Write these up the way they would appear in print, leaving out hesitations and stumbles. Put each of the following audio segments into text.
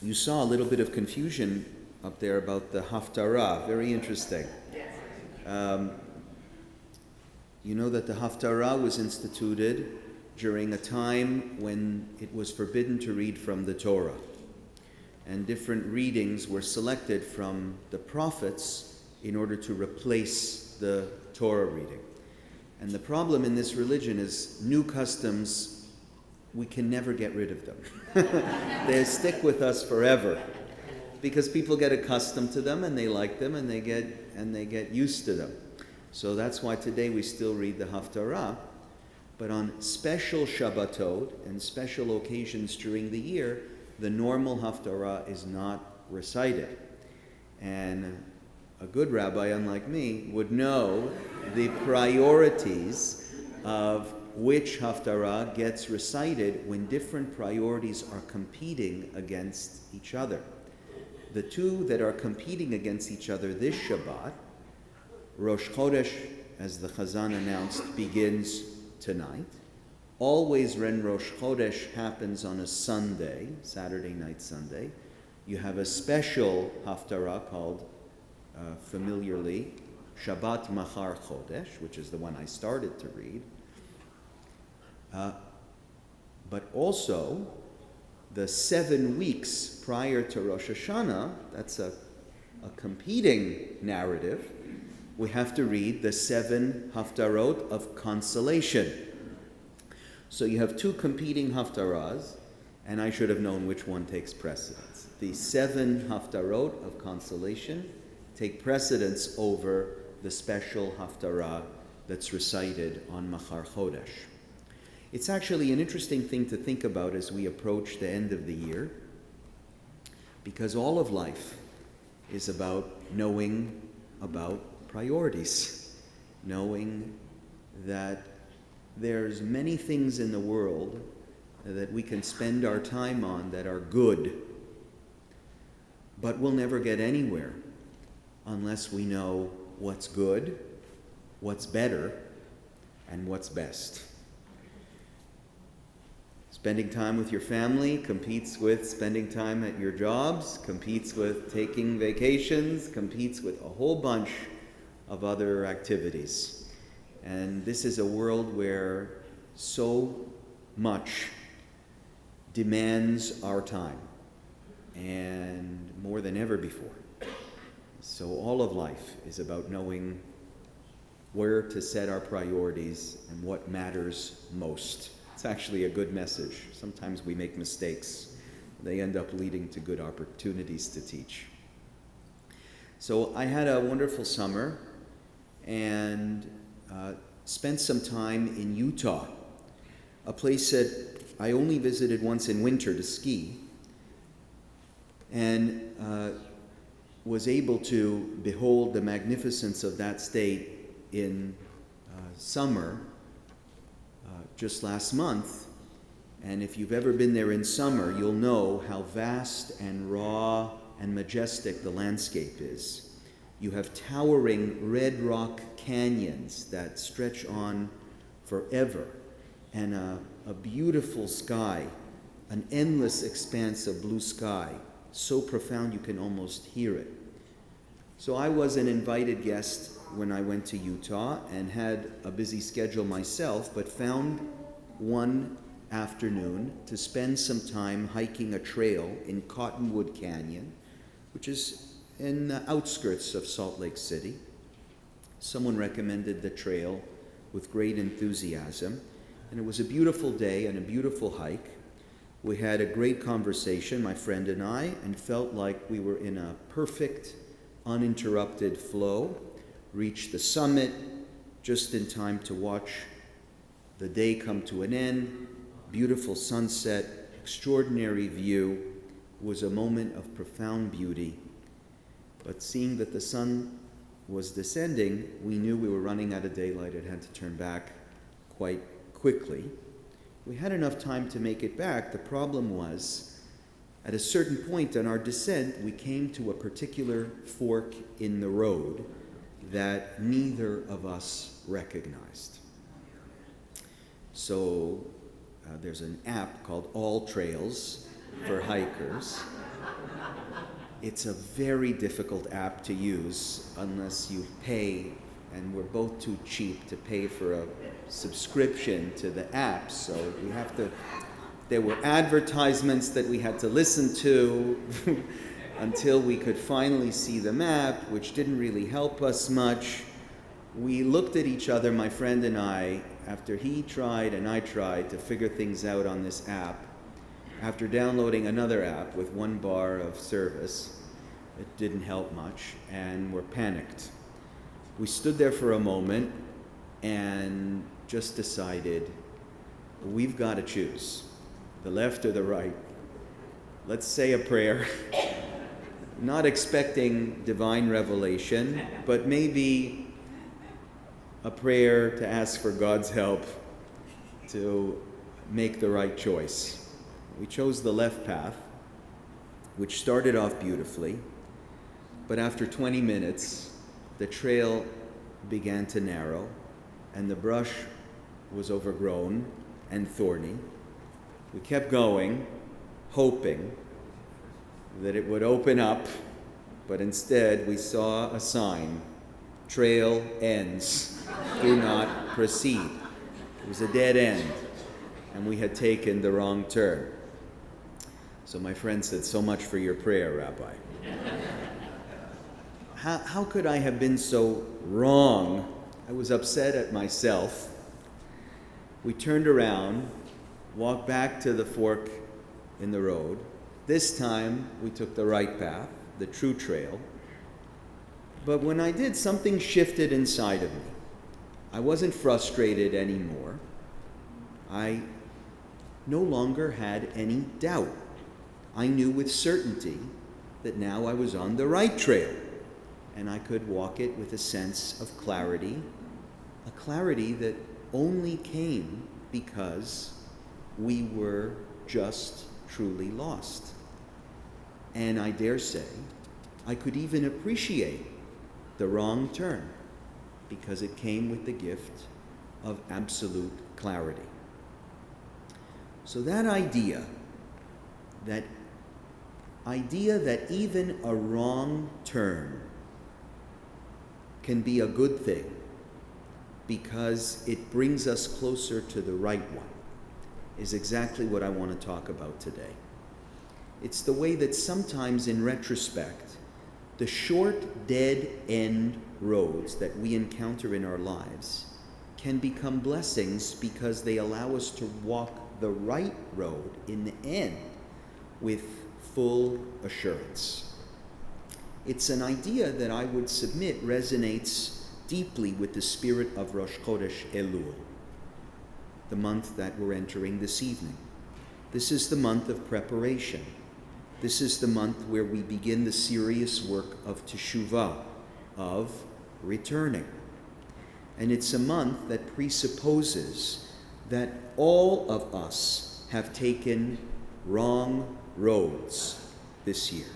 You saw a little bit of confusion up there about the Haftarah. Very interesting. You know that the Haftarah was instituted during a time when it was forbidden to read from the Torah. And different readings were selected from the prophets in order to replace the Torah reading. And the problem in this religion is new customs, we can never get rid of them. They stick with us forever because people get accustomed to them and they like them and they get used to them. So that's why today we still read the Haftarah, but on special Shabbatot and special occasions during the year, the normal Haftarah is not recited. And a good rabbi, unlike me, would know the priorities of which Haftarah gets recited when different priorities are competing against each other. The two that are competing against each other this Shabbat, Rosh Chodesh, as the Chazan announced, begins tonight. Always when Rosh Chodesh happens on a Sunday, Saturday night Sunday, you have a special Haftarah called, familiarly, Shabbat Machar Chodesh, which is the one I started to read. But also, the 7 weeks prior to Rosh Hashanah, that's a competing narrative, we have to read the 7 Haftarot of consolation. So you have 2 competing Haftarahs, and I should have known which one takes precedence. The 7 Haftarot of consolation take precedence over the special Haftarah that's recited on Machar Chodesh. It's actually an interesting thing to think about as we approach the end of the year, because all of life is about knowing about priorities, knowing that there's many things in the world that we can spend our time on that are good, but we'll never get anywhere unless we know what's good, what's better, and what's best. Spending time with your family competes with spending time at your jobs, competes with taking vacations, competes with a whole bunch of other activities. And this is a world where so much demands our time, and more than ever before. So all of life is about knowing where to set our priorities and what matters most. It's actually a good message. Sometimes we make mistakes. They end up leading to good opportunities to teach. So I had a wonderful summer and spent some time in Utah, a place that I only visited once in winter to ski, and was able to behold the magnificence of that state in summer just last month. And if you've ever been there in summer, you'll know how vast and raw and majestic the landscape is. You have towering red rock canyons that stretch on forever, and a beautiful sky, an endless expanse of blue sky, so profound you can almost hear it. So I was an invited guest when I went to Utah and had a busy schedule myself, but found one afternoon to spend some time hiking a trail in Cottonwood Canyon, which is in the outskirts of Salt Lake City. Someone recommended the trail with great enthusiasm, and it was a beautiful day and a beautiful hike. We had a great conversation, my friend and I, and felt like we were in a perfect, uninterrupted flow. Reached the summit just in time to watch the day come to an end. Beautiful sunset, extraordinary view. It was a moment of profound beauty. But seeing that the sun was descending, we knew we were running out of daylight and had to turn back quite quickly. We had enough time to make it back. The problem was, at a certain point on our descent, we came to a particular fork in the road that neither of us recognized. So there's an app called All Trails for hikers. It's a very difficult app to use unless you pay, and we're both too cheap to pay for a subscription to the app, so we have to, there were advertisements that we had to listen to until we could finally see the map, which didn't really help us much. We looked at each other, my friend and I, after he tried and I tried to figure things out on this app. After downloading another app with 1 bar of service, it didn't help much, and we're panicked. We stood there for a moment and just decided, we've got to choose, the left or the right. Let's say a prayer. Not expecting divine revelation, but maybe a prayer to ask for God's help to make the right choice. We chose the left path, which started off beautifully, but after 20 minutes, the trail began to narrow, and the brush was overgrown and thorny. We kept going, hoping that it would open up, but instead we saw a sign, trail ends, do not proceed. It was a dead end, and we had taken the wrong turn. So my friend said, "So much for your prayer, Rabbi." How could I have been so wrong? I was upset at myself. We turned around, walked back to the fork in the road. This time, we took the right path, the true trail. But when I did, something shifted inside of me. I wasn't frustrated anymore. I no longer had any doubt. I knew with certainty that now I was on the right trail, and I could walk it with a sense of clarity, a clarity that only came because we were just truly lost. And I dare say, I could even appreciate the wrong turn because it came with the gift of absolute clarity. So that idea that even a wrong turn can be a good thing because it brings us closer to the right one is exactly what I want to talk about today. It's the way that sometimes in retrospect, the short, dead-end roads that we encounter in our lives can become blessings because they allow us to walk the right road in the end with full assurance. It's an idea that I would submit resonates deeply with the spirit of Rosh Chodesh Elul, the month that we're entering this evening. This is the month of preparation. This is the month where we begin the serious work of teshuvah, of returning. And it's a month that presupposes that all of us have taken wrong roads this year.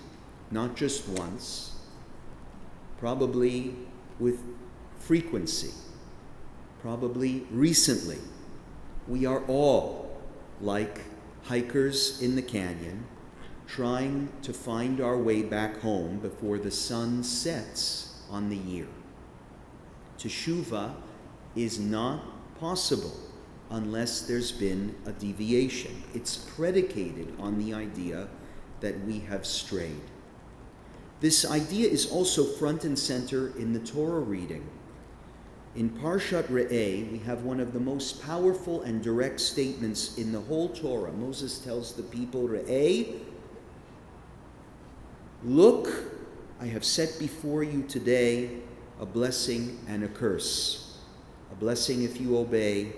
Not just once, probably with frequency, probably recently. We are all like hikers in the canyon, trying to find our way back home before the sun sets on the year. Teshuvah is not possible unless there's been a deviation. It's predicated on the idea that we have strayed. This idea is also front and center in the Torah reading. In Parashat Re'eh, we have one of the most powerful and direct statements in the whole Torah. Moses tells the people, Re'eh, look, I have set before you today a blessing and a curse. A blessing if you obey,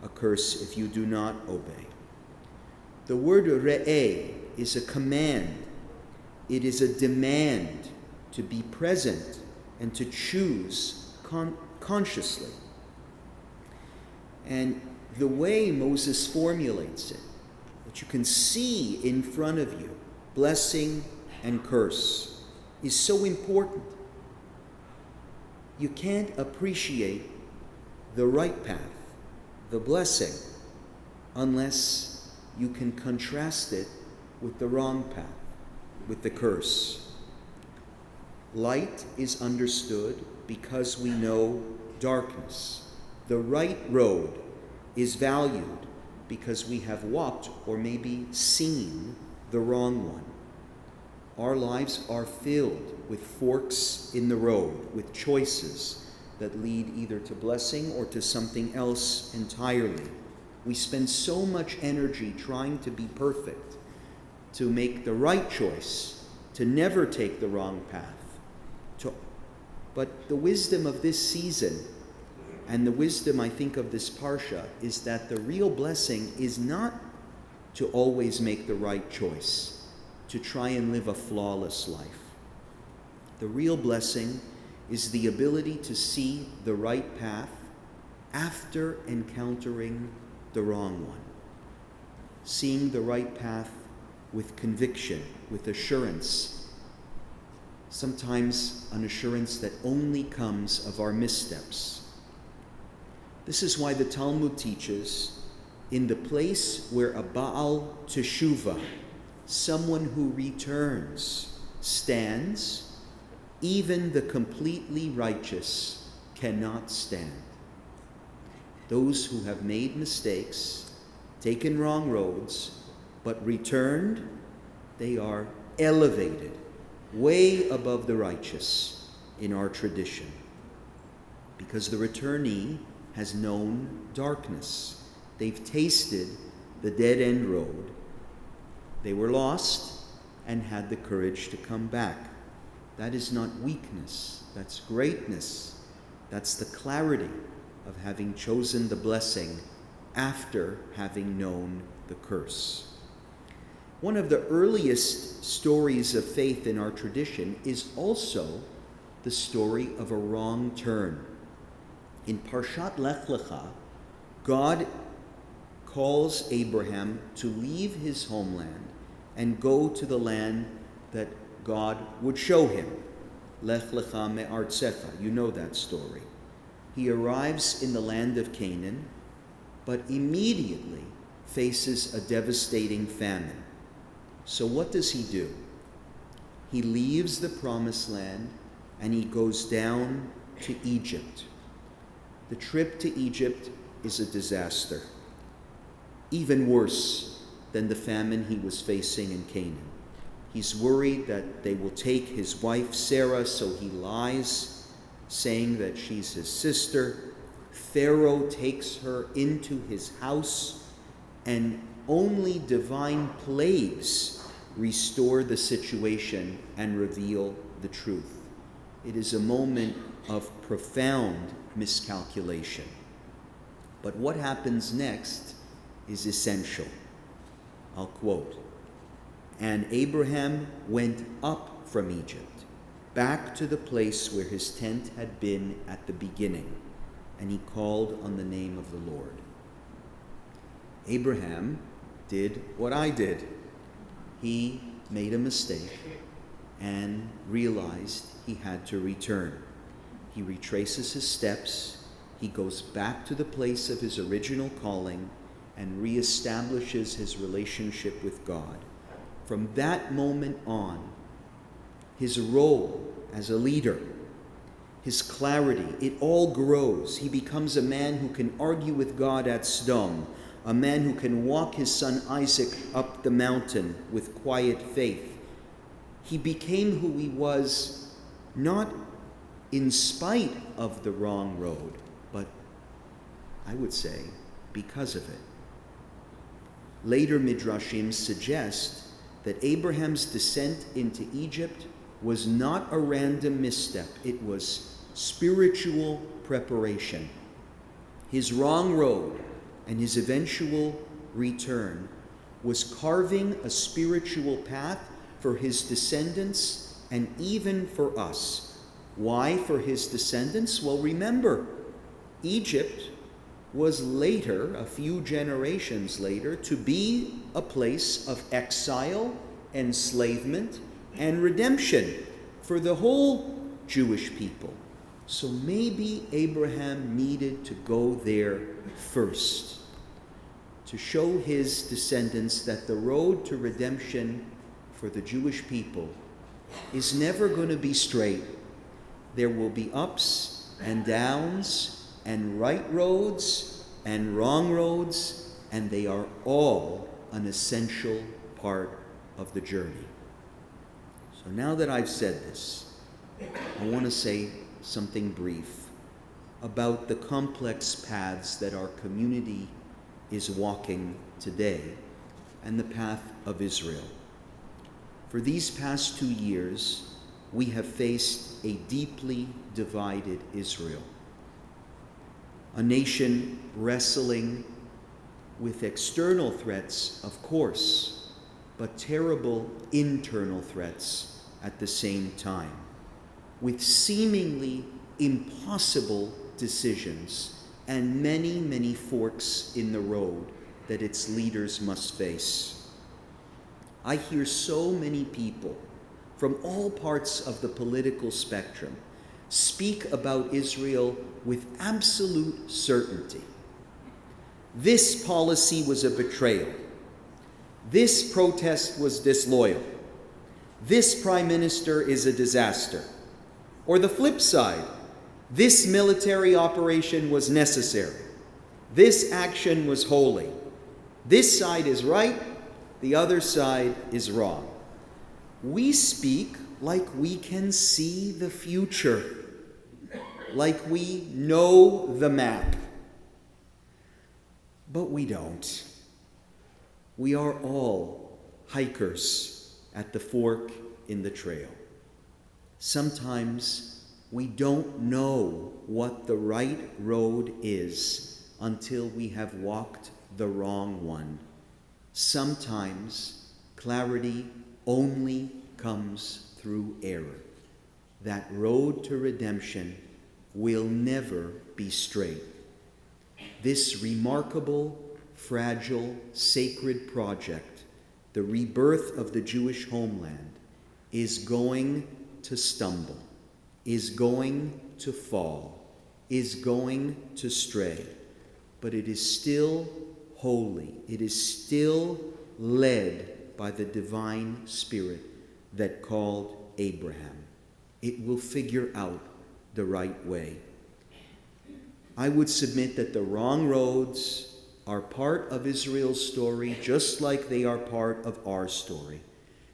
a curse if you do not obey. The word Re'eh is a command. It is a demand to be present and to choose consciously. And the way Moses formulates it, that you can see in front of you, blessing and curse, is so important. You can't appreciate the right path, the blessing, unless you can contrast it with the wrong path, with the curse. Light is understood because we know darkness. The right road is valued because we have walked or maybe seen the wrong one. Our lives are filled with forks in the road, with choices that lead either to blessing or to something else entirely. We spend so much energy trying to be perfect, to make the right choice, to never take the wrong path. But the wisdom of this season, and the wisdom, I think, of this Parsha, is that the real blessing is not to always make the right choice, to try and live a flawless life. The real blessing is the ability to see the right path after encountering the wrong one. Seeing the right path with conviction, with assurance. Sometimes an assurance that only comes of our missteps. This is why the Talmud teaches, in the place where a Baal Teshuvah, someone who returns, stands, even the completely righteous cannot stand. Those who have made mistakes, taken wrong roads, but returned, they are elevated way above the righteous in our tradition, because the returnee has known darkness. They've tasted the dead-end road. They were lost and had the courage to come back. That is not weakness. That's greatness. That's the clarity of having chosen the blessing after having known the curse. One of the earliest stories of faith in our tradition is also the story of a wrong turn. In Parashat Lech Lecha, God calls Abraham to leave his homeland and go to the land that God would show him. Lech Lecha me'artzecha. You know that story. He arrives in the land of Canaan, but immediately faces a devastating famine. So what does he do? He leaves the promised land and he goes down to Egypt. The trip to Egypt is a disaster, even worse than the famine he was facing in Canaan. He's worried that they will take his wife Sarah, so he lies, saying that she's his sister. Pharaoh takes her into his house, and only divine plagues restore the situation and reveal the truth. It is a moment of profound miscalculation. But what happens next is essential. I'll quote, "And Abraham went up from Egypt, back to the place where his tent had been at the beginning, and he called on the name of the Lord." Abraham did what I did. He made a mistake and realized he had to return. He retraces his steps. He goes back to the place of his original calling and reestablishes his relationship with God. From that moment on, his role as a leader, his clarity, it all grows. He becomes a man who can argue with God at Sodom, a man who can walk his son Isaac up the mountain with quiet faith. He became who he was, not in spite of the wrong road, but I would say because of it. Later Midrashim suggest that Abraham's descent into Egypt was not a random misstep. It was spiritual preparation. His wrong road and his eventual return was carving a spiritual path for his descendants and even for us. Why for his descendants? Well, remember, Egypt was later, a few generations later, to be a place of exile, enslavement, and redemption for the whole Jewish people. So maybe Abraham needed to go there first. to show his descendants that the road to redemption for the Jewish people is never going to be straight. There will be ups and downs and right roads and wrong roads, and they are all an essential part of the journey. So now that I've said this, I want to say something brief about the complex paths that our community is walking today and the path of Israel. For these past 2 years, we have faced a deeply divided Israel, a nation wrestling with external threats, of course, but terrible internal threats at the same time, with seemingly impossible decisions and many, many forks in the road that its leaders must face. I hear so many people from all parts of the political spectrum speak about Israel with absolute certainty. This policy was a betrayal. This protest was disloyal. This prime minister is a disaster. Or the flip side, this military operation was necessary. This action was holy. This side is right, the other side is wrong. We speak like we can see the future, like we know the map. But we don't. We are all hikers at the fork in the trail. Sometimes we don't know what the right road is until we have walked the wrong one. Sometimes clarity only comes through error. That road to redemption will never be straight. This remarkable, fragile, sacred project, the rebirth of the Jewish homeland, is going to stumble, is going to fall, is going to stray, but it is still holy. It is still led by the divine Spirit that called Abraham. It will figure out the right way. I would submit that the wrong roads are part of Israel's story, just like they are part of our story.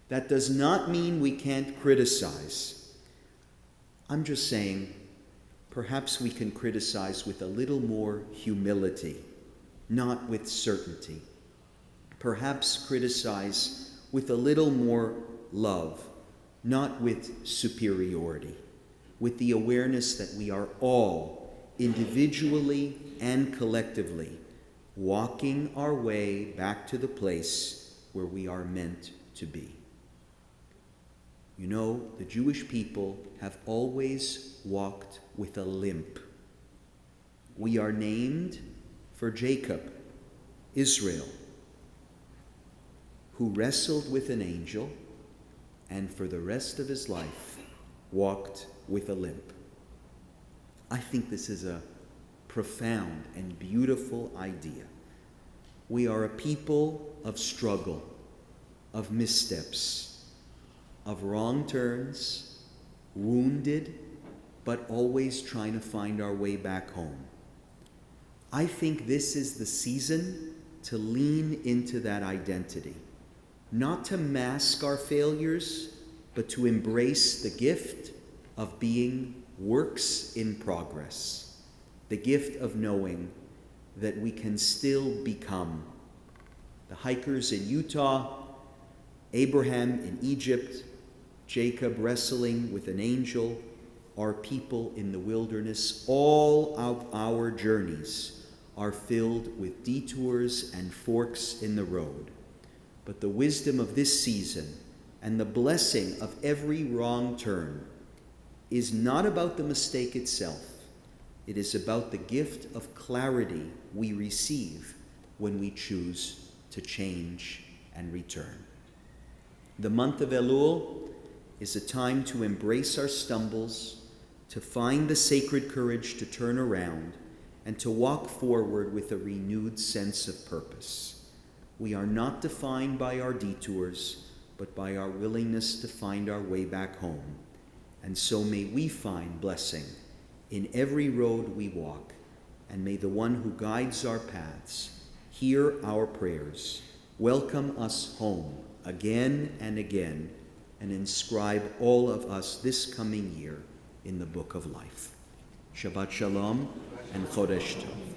That does not mean we can't criticize. I'm just saying, perhaps we can criticize with a little more humility, not with certainty. Perhaps criticize with a little more love, not with superiority, with the awareness that we are all, individually and collectively, walking our way back to the place where we are meant to be. You know, the Jewish people have always walked with a limp. We are named for Jacob, Israel, who wrestled with an angel and for the rest of his life walked with a limp. I think this is a profound and beautiful idea. We are a people of struggle, of missteps, of wrong turns, wounded, but always trying to find our way back home. I think this is the season to lean into that identity, not to mask our failures, but to embrace the gift of being works in progress, the gift of knowing that we can still become. The hikers in Utah, Abraham in Egypt, Jacob wrestling with an angel, our people in the wilderness, all of our journeys are filled with detours and forks in the road. But the wisdom of this season and the blessing of every wrong turn is not about the mistake itself. It is about the gift of clarity we receive when we choose to change and return. The month of Elul is a time to embrace our stumbles, to find the sacred courage to turn around, and to walk forward with a renewed sense of purpose. We are not defined by our detours, but by our willingness to find our way back home. And so may we find blessing in every road we walk, and may the one who guides our paths hear our prayers, welcome us home again and again, and inscribe all of us this coming year in the book of life. Shabbat Shalom and Chodesh Tov.